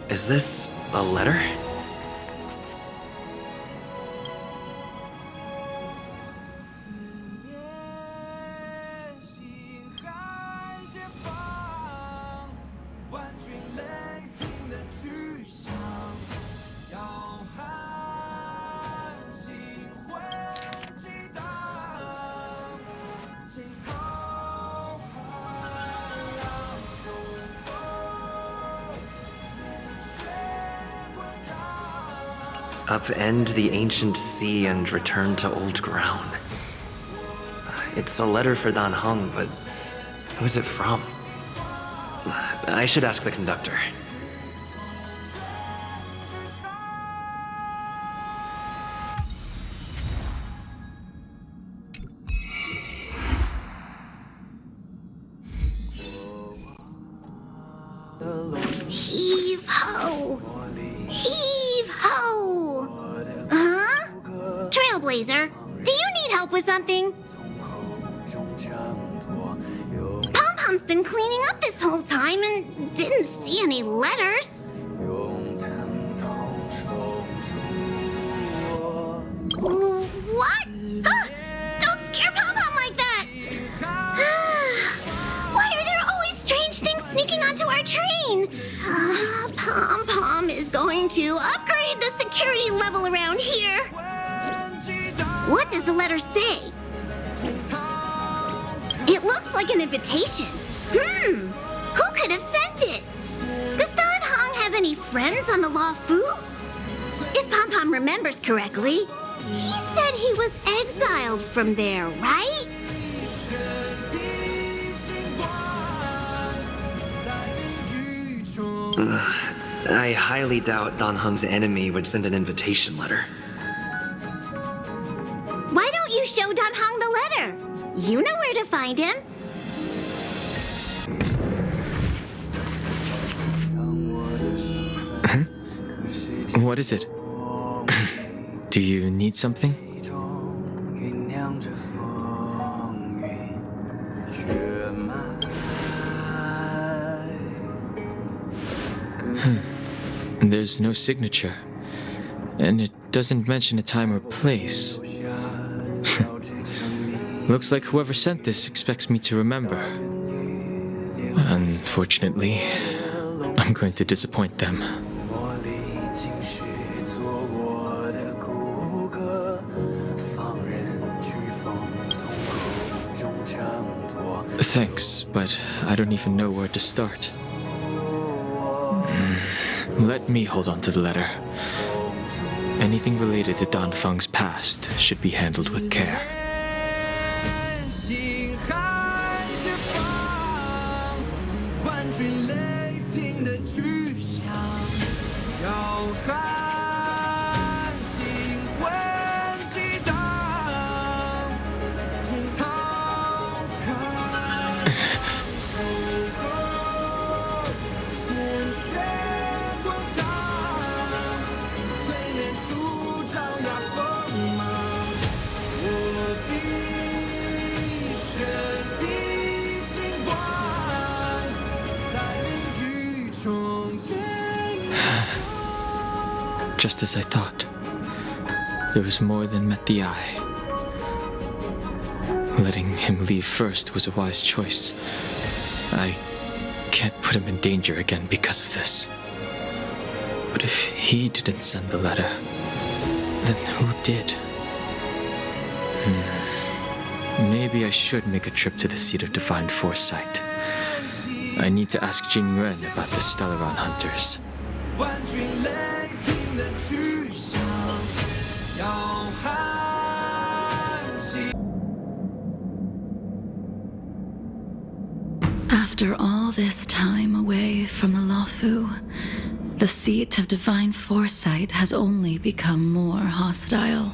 Is this a letter? Upend the ancient sea and return to old ground. It's a letter for Dan Heng, but who is it from? I should ask the conductor. Heave ho! Heave ho! Huh? Trailblazer, do you need help with something? Pom-Pom's been cleaning up this whole time and didn't see any letters. What? Don't scare Pom-Pom like that! Why are there always strange things sneaking onto our train? Pom-Pom is going to upgrade the security level around here. What does the letter say? It looks like an invitation. Who could have sent it? Does Dan Heng have any friends on the Law Fu? If Pom-Pom remembers correctly, he said he was exiled from there, right? I highly doubt Dan Heng's enemy would send an invitation letter. Why don't you show Dan Heng the letter? You know where to find him. What is it? Do you need something? There's no signature, and it doesn't mention a time or place. Looks like whoever sent this expects me to remember. Unfortunately, I'm going to disappoint them. Thanks, but I don't even know where to start. Let me hold on to the letter. Anything related to Dan Feng's past should be handled with care. Just as I thought. There was more than met the eye. Letting him leave first was a wise choice. I can't put him in danger again because of this. But if he didn't send the letter, then who did? Maybe I should make a trip to the seat of divine foresight. I need to ask Jing Yuan about the Stellaron hunters. After all this time away from the Luofu, the seat of divine foresight has only become more hostile.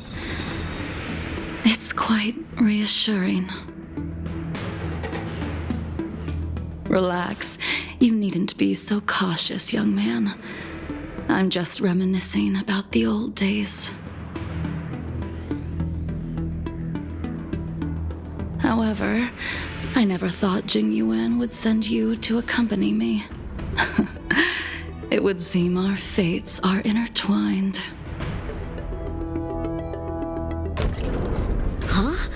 It's quite reassuring. Relax. You needn't be so cautious, young man. I'm just reminiscing about the old days. However, I never thought Jing Yuan would send you to accompany me. It would seem our fates are intertwined. Huh?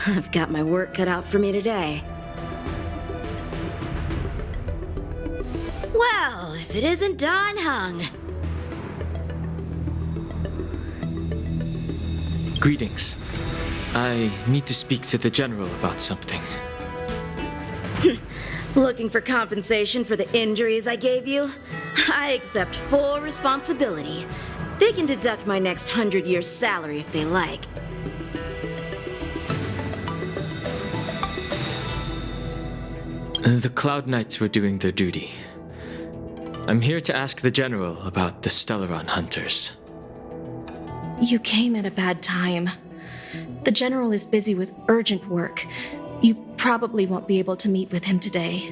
I've got my work cut out for me today. Well, if it isn't Don Hung. Greetings. I need to speak to the General about something. Looking for compensation for the injuries I gave you? I accept full responsibility. They can deduct my next 100 years' salary if they like. The Cloud Knights were doing their duty. I'm here to ask the General about the Stellaron Hunters. You came at a bad time. The General is busy with urgent work. You probably won't be able to meet with him today.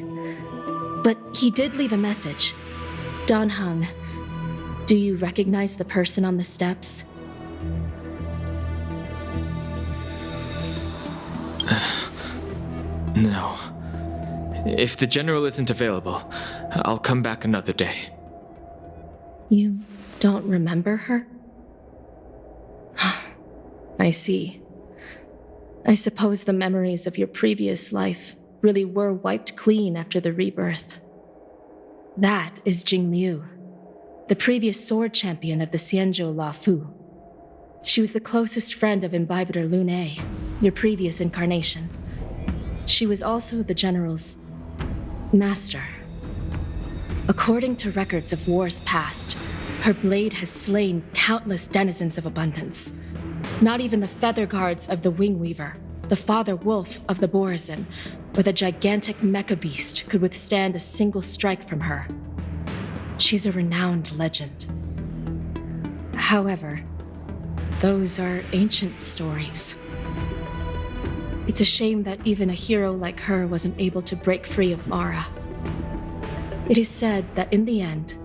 But he did leave a message. Don Hung, do you recognize the person on the steps? No. If the General isn't available, I'll come back another day. You don't remember her? I see. I suppose the memories of your previous life really were wiped clean after the rebirth. That is Jing Liu, the previous sword champion of the Xianzhou La Fu. She was the closest friend of Imbibitor Lune, your previous incarnation. She was also the General's master. According to records of wars past, her blade has slain countless denizens of abundance. Not even the feather guards of the Wingweaver, the father wolf of the Borazon, or the gigantic mecha beast could withstand a single strike from her. She's a renowned legend. However, those are ancient stories. It's a shame that even a hero like her wasn't able to break free of Mara. It is said that in the end,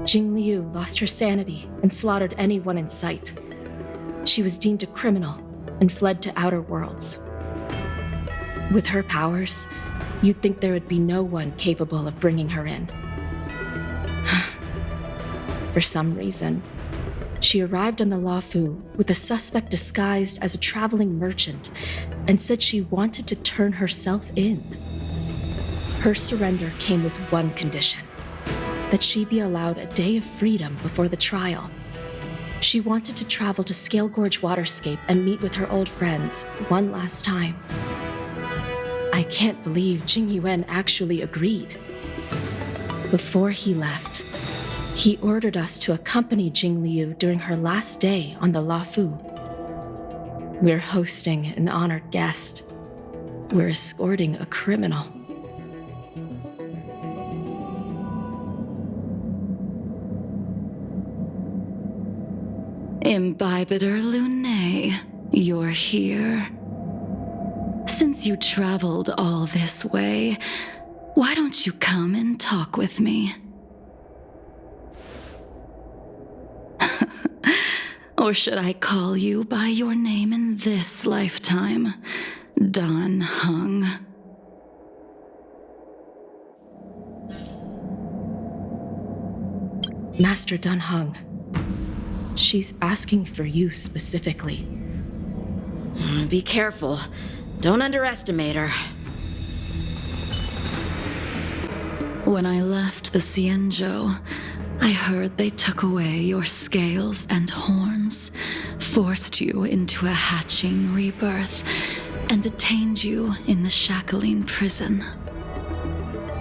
Jing Liu lost her sanity and slaughtered anyone in sight. She was deemed a criminal and fled to outer worlds. With her powers, you'd think there would be no one capable of bringing her in. For some reason, she arrived on the Luofu with a suspect disguised as a traveling merchant and said she wanted to turn herself in. Her surrender came with one condition: that she be allowed a day of freedom before the trial. She wanted to travel to Scale Gorge Waterscape and meet with her old friends one last time. I can't believe Jing Yuan actually agreed. Before he left, he ordered us to accompany Jing Liu during her last day on the Luofu. We're hosting an honored guest. We're escorting a criminal. Imbibitor Lune, you're here. Since you traveled all this way, why don't you come and talk with me? Or should I call you by your name in this lifetime, Don Hung? Master Don Hung, she's asking for you specifically. Be careful. Don't underestimate her. When I left the Xianzhou, I heard they took away your scales and horns, forced you into a hatching rebirth, and detained you in the Shackling prison.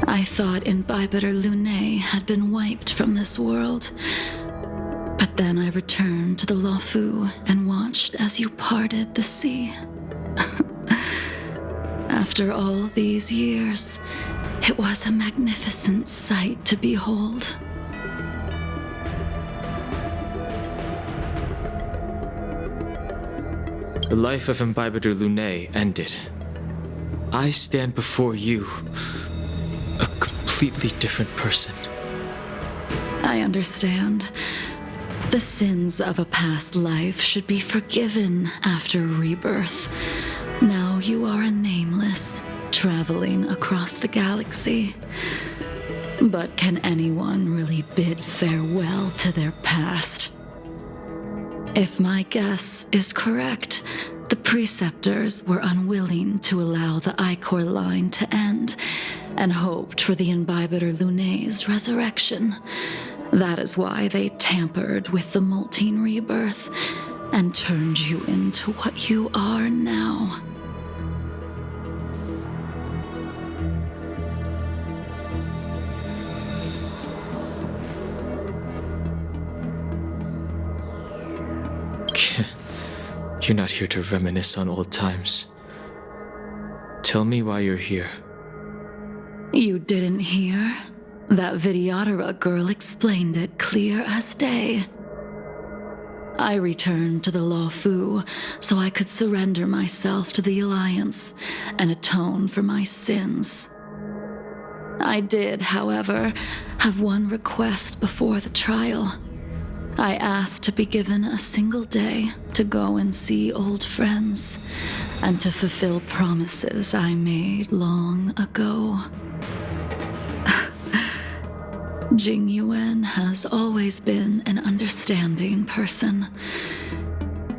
I thought Imbibitor Lune had been wiped from this world, but then I returned to the Luofu and watched as you parted the sea. After all these years, it was a magnificent sight to behold. The life of Imbibitor Lune ended. I stand before you, a completely different person. I understand. The sins of a past life should be forgiven after rebirth. Now you are a nameless, traveling across the galaxy. But can anyone really bid farewell to their past? If my guess is correct, the Preceptors were unwilling to allow the Ichor line to end and hoped for the Imbibitor Lunay's resurrection. That is why they tampered with the molting rebirth and turned you into what you are now. You're not here to reminisce on old times. Tell me why you're here. You didn't hear? That Vidyadhara girl explained it clear as day. I returned to the Lawfu so I could surrender myself to the Alliance and atone for my sins. I did, however, have one request before the trial. I asked to be given a single day to go and see old friends and to fulfill promises I made long ago. Jing Yuan has always been an understanding person.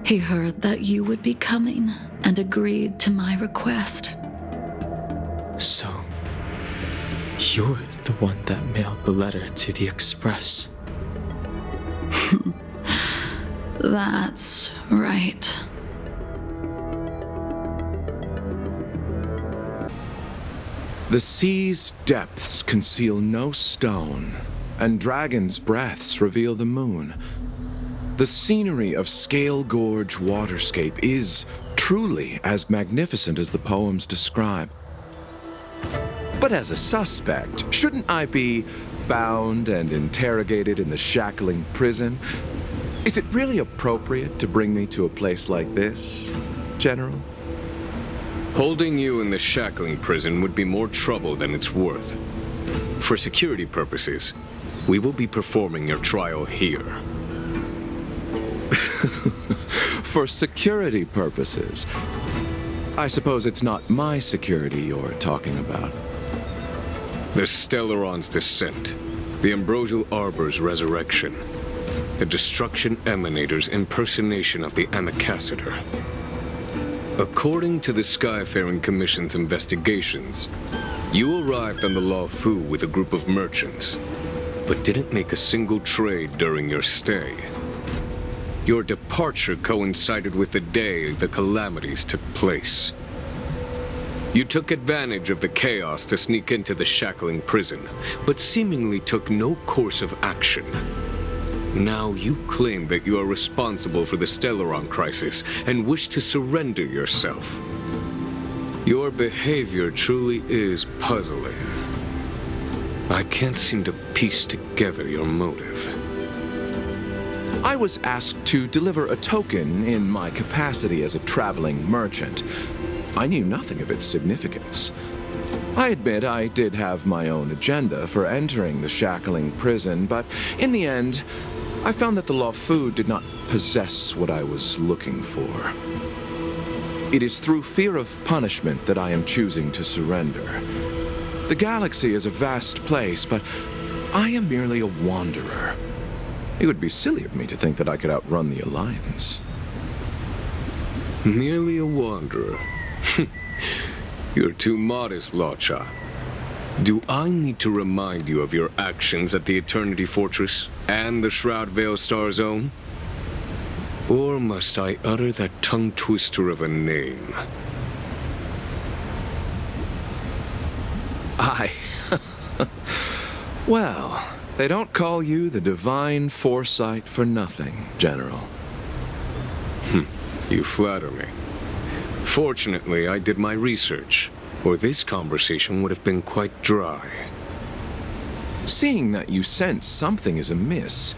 He heard that you would be coming and agreed to my request. So, you're the one that mailed the letter to the Express. That's right. The sea's depths conceal no stone, and dragons' breaths reveal the moon. The scenery of Scale Gorge waterscape is truly as magnificent as the poems describe. But as a suspect, shouldn't I be bound and interrogated in the shackling prison? Is it really appropriate to bring me to a place like this, General? Holding you in the shackling prison would be more trouble than it's worth. For security purposes, we will be performing your trial here. For security purposes? I suppose it's not my security you're talking about. The Stellaron's descent, the Ambrosial Arbor's resurrection, the Destruction Emanator's impersonation of the Amicassator. According to the Skyfaring Commission's investigations, you arrived on the Lawfu with a group of merchants, but didn't make a single trade during your stay. Your departure coincided with the day the calamities took place. You took advantage of the chaos to sneak into the shackling prison, but seemingly took no course of action. Now you claim that you are responsible for the Stellaron crisis and wish to surrender yourself. Your behavior truly is puzzling. I can't seem to piece together your motive. I was asked to deliver a token in my capacity as a traveling merchant. I knew nothing of its significance. I admit I did have my own agenda for entering the shackling prison, but in the end, I found that the Lawfu did not possess what I was looking for. It is through fear of punishment that I am choosing to surrender. The galaxy is a vast place, but I am merely a wanderer. It would be silly of me to think that I could outrun the Alliance. Merely a wanderer? You're too modest, Lawcha. Do I need to remind you of your actions at the Eternity Fortress and the Shroud Veil Star Zone? Or must I utter that tongue twister of a name? Well, they don't call you the Divine Foresight for nothing, General. You flatter me. Fortunately, I did my research, or this conversation would have been quite dry. Seeing that you sense something is amiss,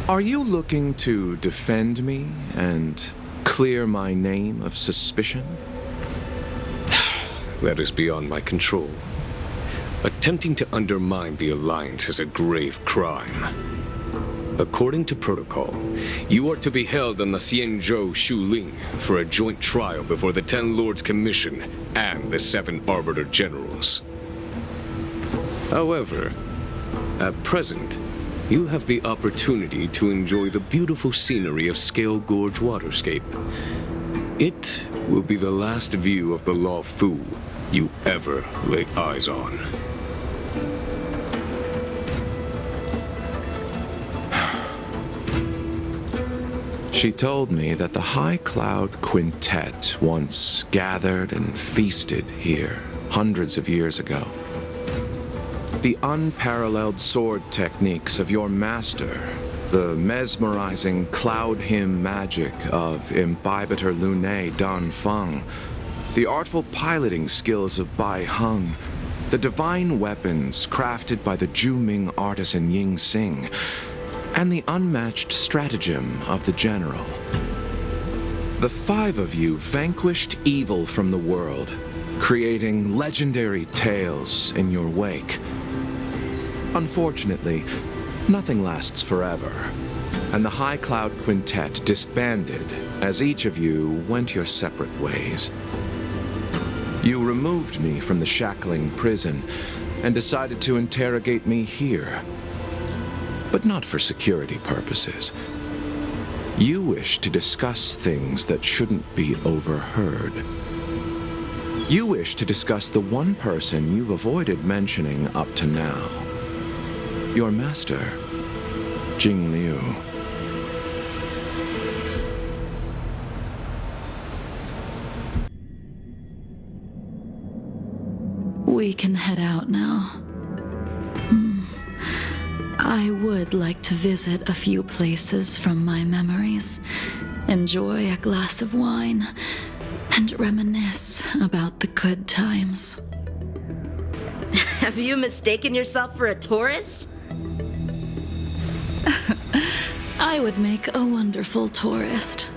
are you looking to defend me and clear my name of suspicion? That is beyond my control. Attempting to undermine the Alliance is a grave crime. According to protocol, you are to be held on the Xianzhou Shuling for a joint trial before the 10 Lords Commission and the 7 Arbiter Generals. However, at present, you have the opportunity to enjoy the beautiful scenery of Scale Gorge Waterscape. It will be the last view of the Law Fu you ever lay eyes on. She told me that the High Cloud Quintet once gathered and feasted here hundreds of years ago. The unparalleled sword techniques of your master, the mesmerizing cloud hymn magic of Imbibitor Lunae Dan Feng, the artful piloting skills of Bai Heng, the divine weapons crafted by the Juming artisan Ying Xing, and the unmatched stratagem of the general. The 5 of you vanquished evil from the world, creating legendary tales in your wake. Unfortunately, nothing lasts forever, and the High Cloud Quintet disbanded as each of you went your separate ways. You removed me from the shackling prison and decided to interrogate me here. But not for security purposes. You wish to discuss things that shouldn't be overheard. You wish to discuss the one person you've avoided mentioning up to now. Your master, Jing Liu. We can head out now. I would like to visit a few places from my memories, enjoy a glass of wine, and reminisce about the good times. Have you mistaken yourself for a tourist? I would make a wonderful tourist.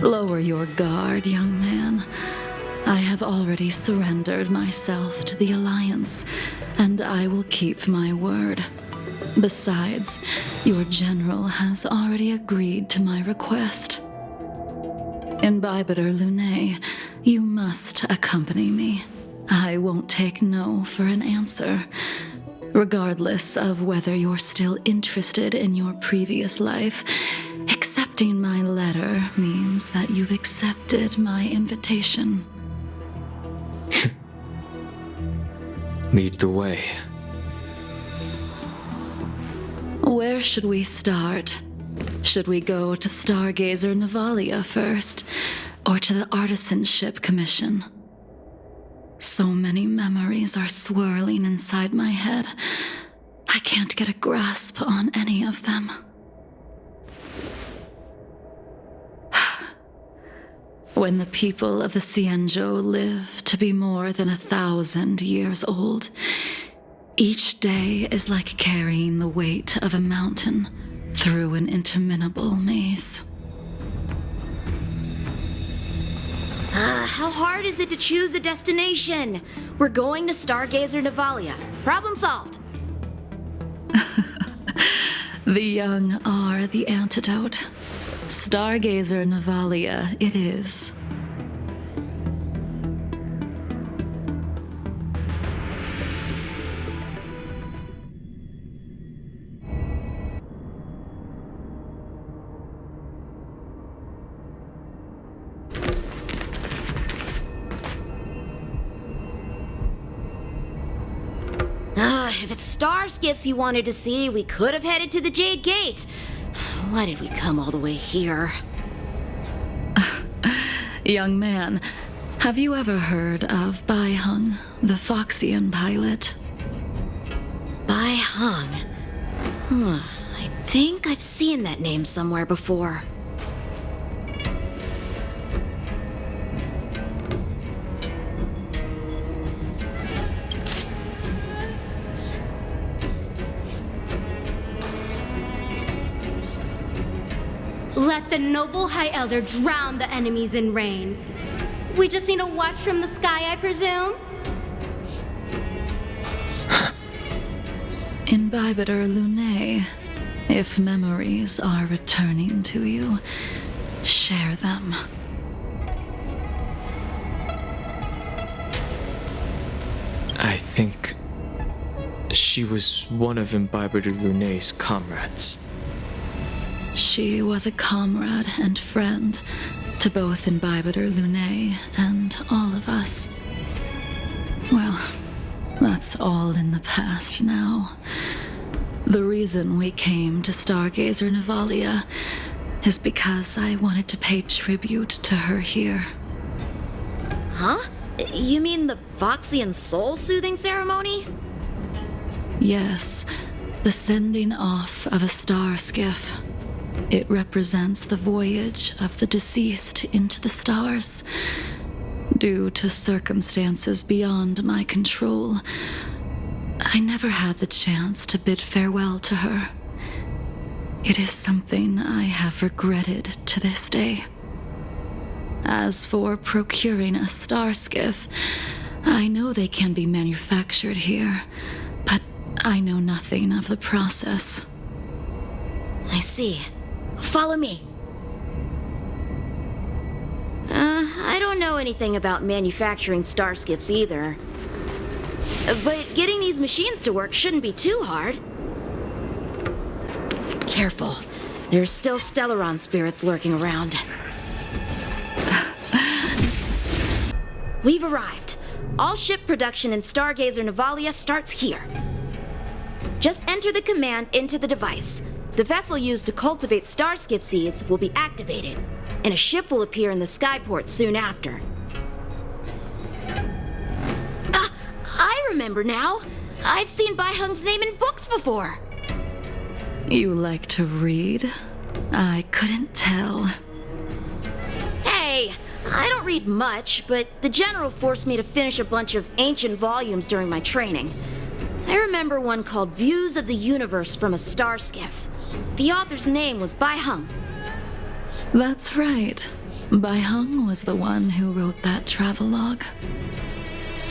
Lower your guard, young man. I have already surrendered myself to the Alliance, and I will keep my word. Besides, your general has already agreed to my request. Imbibitor Lunae, you must accompany me. I won't take no for an answer. Regardless of whether you're still interested in your previous life, accepting my letter means that you've accepted my invitation. Lead the way. Where should we start? Should we go to Stargazer Navalia first, or to the Artisanship Commission? So many memories are swirling inside my head. I can't get a grasp on any of them. When the people of the Xianzhou live to be more than 1,000 years old, each day is like carrying the weight of a mountain through an interminable maze. How hard is it to choose a destination? We're going to Stargazer Navalia. Problem solved. The young are the antidote. Stargazer Navalia it is. If it's star skiffs you wanted to see, we could have headed to the Jade Gate. Why did we come all the way here? Young man, have you ever heard of Bai Heng, the Foxian pilot? Bai Heng. I think I've seen that name somewhere before. Let the noble High Elder drown the enemies in rain. We just need a watch from the sky, I presume? Imbibitor Lunae, if memories are returning to you, share them. I think she was one of Imbibitor Lunae's comrades. She was a comrade and friend to both Imbibitor Lunae and all of us. Well, that's all in the past now. The reason we came to Stargazer Navalia is because I wanted to pay tribute to her here. Huh? You mean the Voxian soul-soothing ceremony? Yes, the sending off of a star skiff. It represents the voyage of the deceased into the stars. Due to circumstances beyond my control, I never had the chance to bid farewell to her. It is something I have regretted to this day. As for procuring a star skiff, I know they can be manufactured here, but I know nothing of the process. I see. Follow me. I don't know anything about manufacturing starskiffs either. But getting these machines to work shouldn't be too hard. Careful. There's still Stellaron spirits lurking around. We've arrived. All ship production in Stargazer Navalia starts here. Just enter the command into the device. The vessel used to cultivate starskiff seeds will be activated, and a ship will appear in the skyport soon after. I remember now. I've seen Bai Hung's name in books before. You like to read? I couldn't tell. Hey, I don't read much, but the General forced me to finish a bunch of ancient volumes during my training. I remember one called Views of the Universe from a Starskiff. The author's name was Bai Hung. That's right. Bai Hung was the one who wrote that travelogue.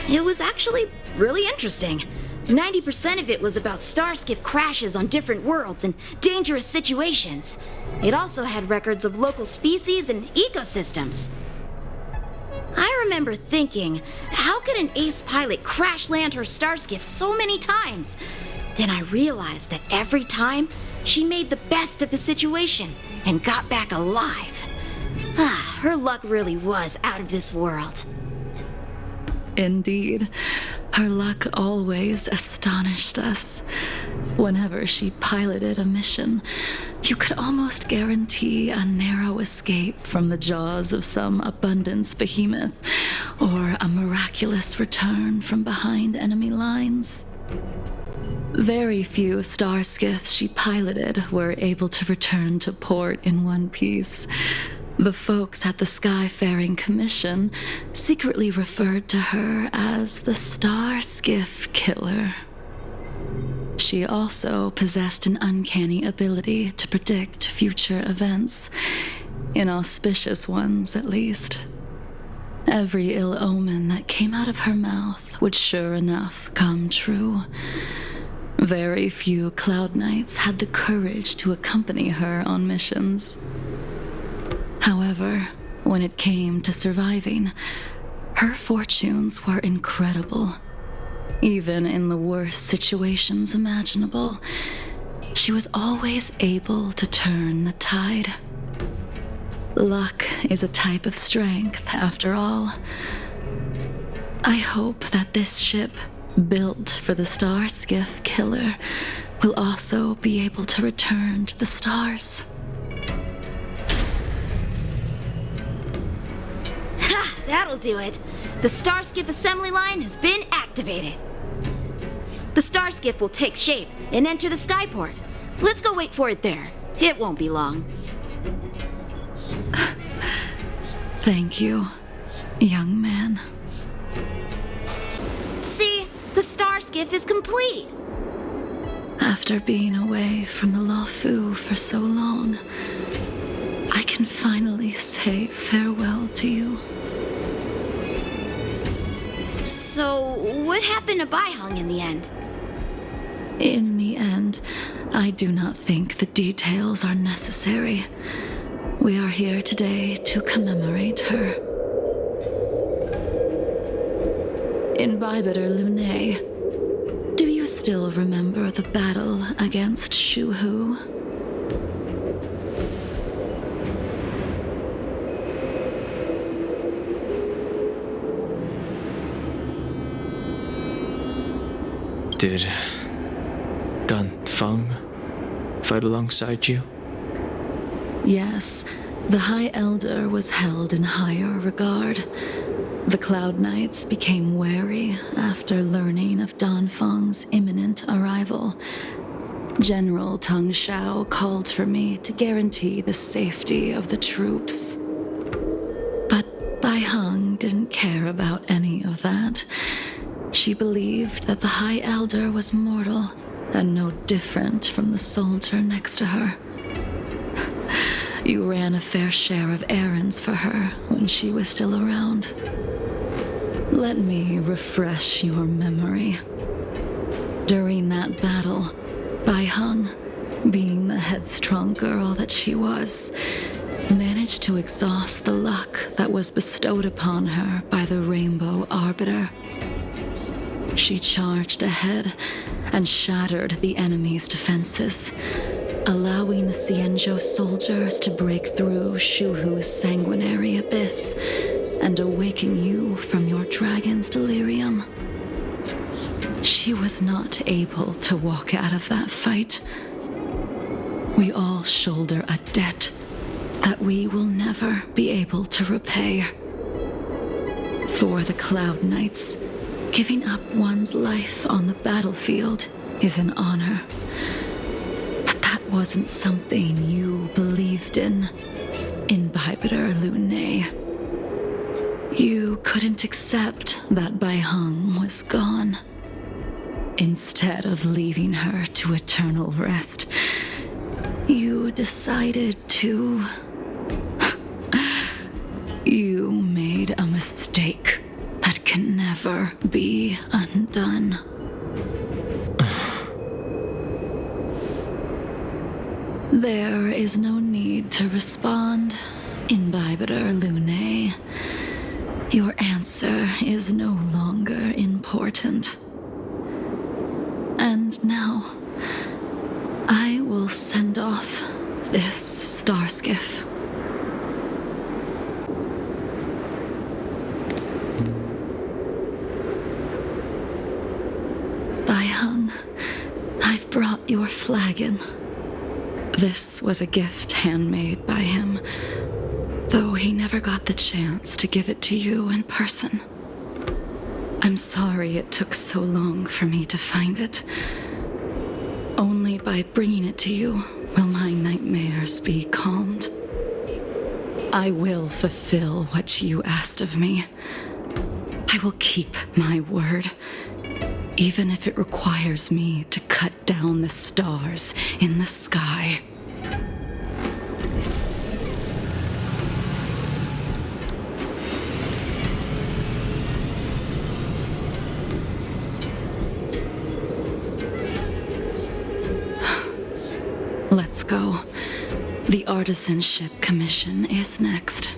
It was actually really interesting. 90% of it was about starskiff crashes on different worlds and dangerous situations. It also had records of local species and ecosystems. I remember thinking, how could an ace pilot crash land her starskiff so many times? Then I realized that every time, she made the best of the situation and got back alive. Her luck really was out of this world. Indeed, her luck always astonished us. Whenever she piloted a mission, you could almost guarantee a narrow escape from the jaws of some abundance behemoth, or a miraculous return from behind enemy lines. Very few starskiffs she piloted were able to return to port in one piece. The folks at the Skyfaring Commission secretly referred to her as the Star Skiff Killer. She also possessed an uncanny ability to predict future events, inauspicious ones at least. Every ill omen that came out of her mouth would sure enough come true. Very few Cloud Knights had the courage to accompany her on missions. However, when it came to surviving, her fortunes were incredible. Even in the worst situations imaginable, she was always able to turn the tide. Luck is a type of strength, after all. I hope that this ship, built for the Star Skiff Killer, will also be able to return to the stars. Ha! That'll do it. The Starskiff assembly line has been activated. The Starskiff will take shape and enter the skyport. Let's go wait for it there. It won't be long. Thank you, young man. See? The Starskiff is complete. After being away from the Luofu for so long, I can finally say farewell to you. So, what happened to Bai Hung in the end? In the end, I do not think the details are necessary. We are here today to commemorate her. Invibitor Lunae, do you still remember the battle against Shuhu? Did Dan Feng fight alongside you? Yes, the High Elder was held in higher regard. The Cloud Knights became wary after learning of Dan Feng's imminent arrival. General Tang Xiao called for me to guarantee the safety of the troops. But Bai Heng didn't care about any of that. She believed that the High Elder was mortal and no different from the soldier next to her. You ran a fair share of errands for her when she was still around. Let me refresh your memory. During that battle, Bai Heng, being the headstrong girl that she was, managed to exhaust the luck that was bestowed upon her by the Rainbow Arbiter. She charged ahead and shattered the enemy's defenses, allowing the Xianzhou soldiers to break through Shuhu's sanguinary abyss and awaken you from your dragon's delirium. She was not able to walk out of that fight. We all shoulder a debt that we will never be able to repay. For the Cloud Knights, giving up one's life on the battlefield is an honor. But that wasn't something you believed in Invibitor Lunae. You couldn't accept that Bai Heng was gone. Instead of leaving her to eternal rest, you decided to... You made a mistake that can never be undone. There is no need to respond, Invibitor Lunae. Your answer is no longer important. And now, I will send off this star skiff. Bai Heng, I've brought your flagon. This was a gift handmade by him, though he never got the chance to give it to you in person. I'm sorry it took so long for me to find it. Only by bringing it to you will my nightmares be calmed. I will fulfill what you asked of me. I will keep my word, even if it requires me to cut down the stars in the sky. Let's go. The Artisanship Commission is next.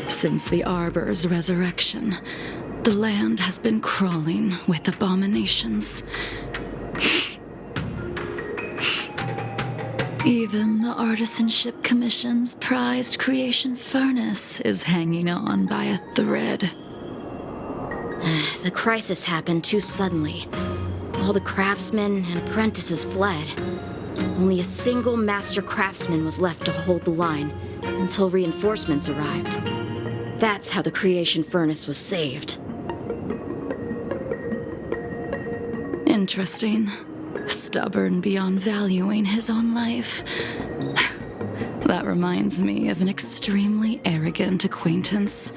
Since the Arbor's resurrection, the land has been crawling with abominations. Even the Artisanship Commission's prized creation furnace is hanging on by a thread. The crisis happened too suddenly. All the craftsmen and apprentices fled. Only a single master craftsman was left to hold the line until reinforcements arrived. That's how the creation furnace was saved. Interesting. Stubborn beyond valuing his own life. That reminds me of an extremely arrogant acquaintance.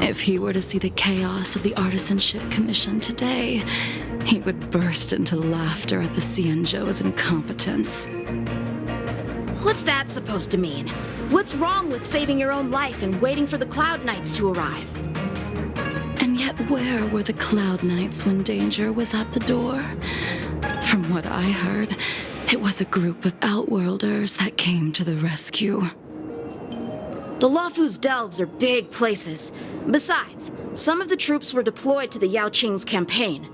If he were to see the chaos of the Artisanship Commission today, he would burst into laughter at the Cienjo's incompetence. What's that supposed to mean? What's wrong with saving your own life and waiting for the Cloud Knights to arrive? And yet where were the Cloud Knights when danger was at the door? From what I heard, it was a group of Outworlders that came to the rescue. The Luofu's delves are big places. Besides, some of the troops were deployed to the Yao Qing's campaign.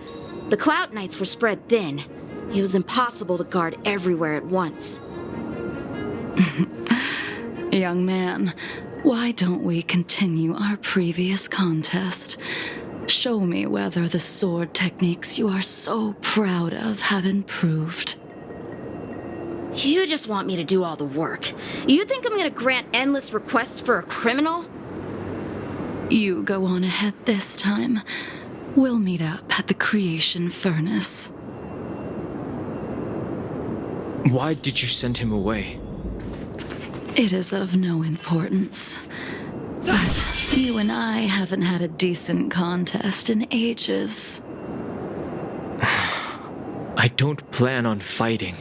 The Cloud Knights were spread thin. It was impossible to guard everywhere at once. Young man, why don't we continue our previous contest? Show me whether the sword techniques you are so proud of have improved. You just want me to do all the work. You think I'm gonna grant endless requests for a criminal? You go on ahead this time. We'll meet up at the Creation Furnace. Why did you send him away? It is of no importance. But you and I haven't had a decent contest in ages. I don't plan on fighting.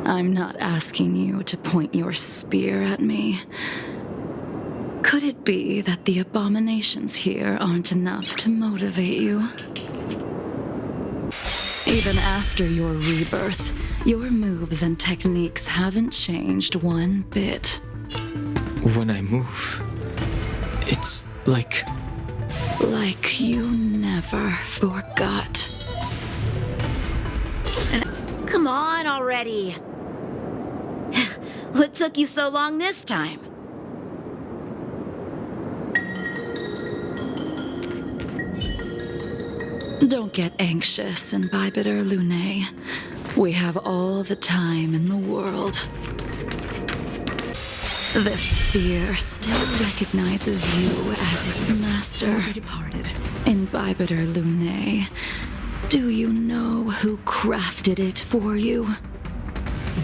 I'm not asking you to point your spear at me. Could it be that the abominations here aren't enough to motivate you? Even after your rebirth, your moves and techniques haven't changed one bit. When I move, it's like... Like you never forgot. Come on already. What took you so long this time? Don't get anxious, Imbibitor Lune. We have all the time in the world. This spear still recognizes you as its master. Imbibitor Lune, do you know who crafted it for you?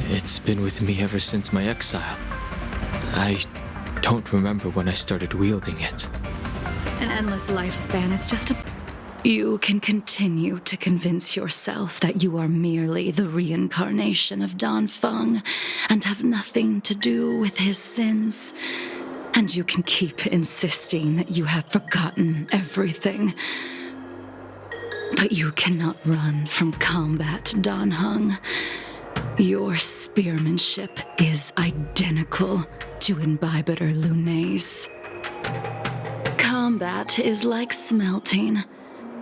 It's been with me ever since my exile. I don't remember when I started wielding it. An endless lifespan is just a... You can continue to convince yourself that you are merely the reincarnation of Dan Feng and have nothing to do with his sins. And you can keep insisting that you have forgotten everything. But you cannot run from combat, Dan Heng. Your spearmanship is identical to Imbibitor Lune's. Combat is like smelting.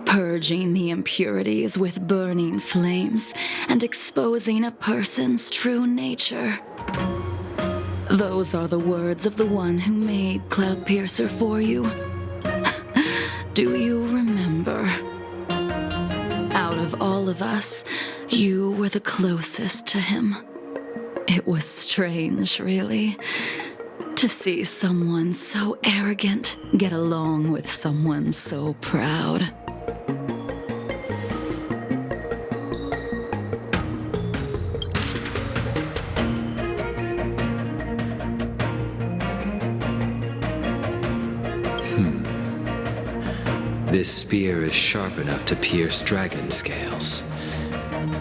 Purging the impurities with burning flames and exposing a person's true nature. Those are the words of the one who made Cloudpiercer for you. Do you remember? Out of all of us, you were the closest to him. It was strange, really, to see someone so arrogant get along with someone so proud. This spear is sharp enough to pierce dragon scales.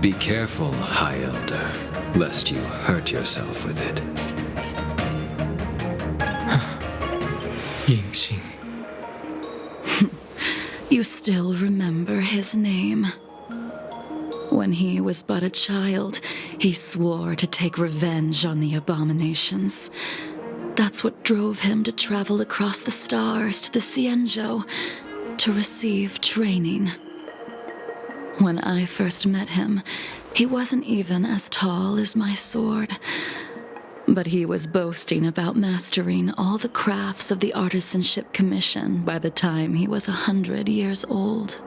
Be careful, High Elder, lest you hurt yourself with it. Yingxing. You still remember his name. When he was but a child, he swore to take revenge on the abominations. That's what drove him to travel across the stars to the Cienjo to receive training. When I first met him, he wasn't even as tall as my sword. But he was boasting about mastering all the crafts of the Artisanship Commission by the time he was 100 years old.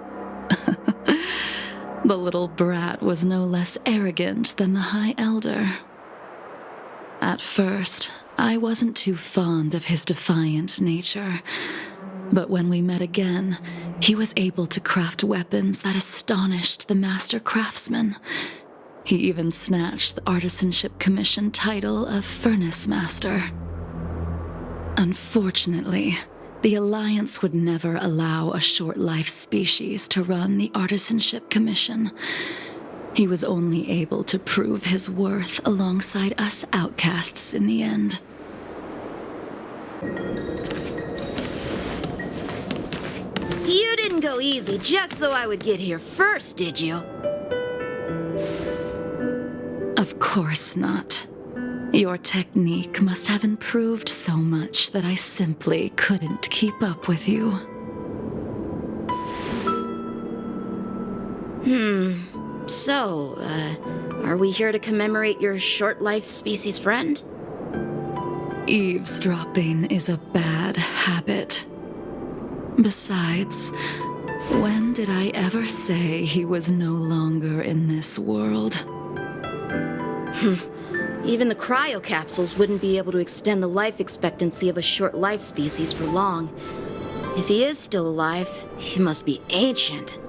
The little brat was no less arrogant than the High Elder. At first, I wasn't too fond of his defiant nature. But when we met again, he was able to craft weapons that astonished the master craftsman. He even snatched the Artisanship Commission title of Furnace Master. Unfortunately, The Alliance would never allow a short-life species to run the Artisanship Commission. He was only able to prove his worth alongside us outcasts in the end. You didn't go easy just so I would get here first, did you? Of course not. Your technique must have improved so much that I simply couldn't keep up with you. So, are we here to commemorate your short-life species friend? Eavesdropping is a bad habit. Besides, when did I ever say he was no longer in this world? Even the cryocapsules wouldn't be able to extend the life expectancy of a short-life species for long. If he is still alive, he must be ancient.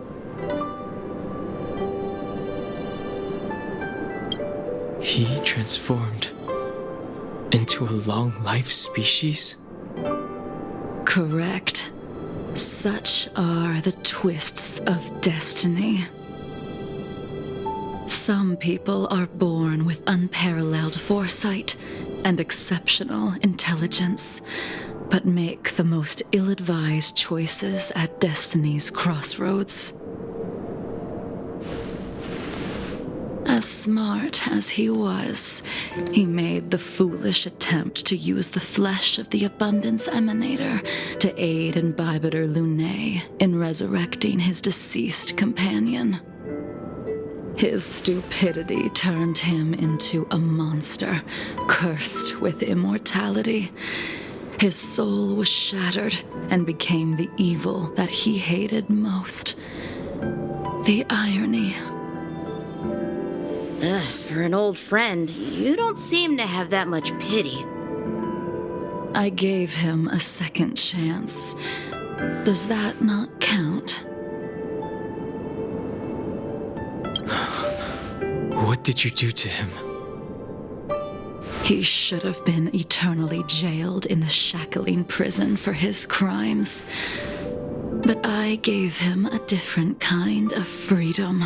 He transformed into a long-life species? Correct. Such are the twists of destiny. Some people are born with unparalleled foresight and exceptional intelligence, but make the most ill-advised choices at destiny's crossroads. As smart as he was, he made the foolish attempt to use the flesh of the Abundance Emanator to aid in Bibiter Lunae in resurrecting his deceased companion. His stupidity turned him into a monster, cursed with immortality. His soul was shattered and became the evil that he hated most. The irony. For an old friend, you don't seem to have that much pity. I gave him a second chance. Does that not count? What did you do to him? He should have been eternally jailed in the shackling prison for his crimes. But I gave him a different kind of freedom.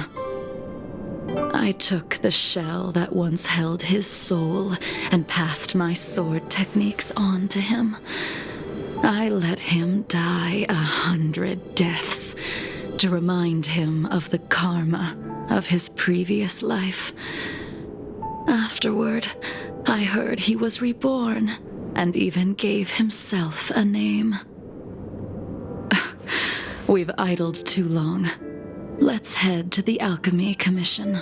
I took the shell that once held his soul and passed my sword techniques on to him. I let him die 100 deaths to remind him of the karma of his previous life. Afterward, I heard he was reborn and even gave himself a name. We've idled too long. Let's head to the Alchemy Commission.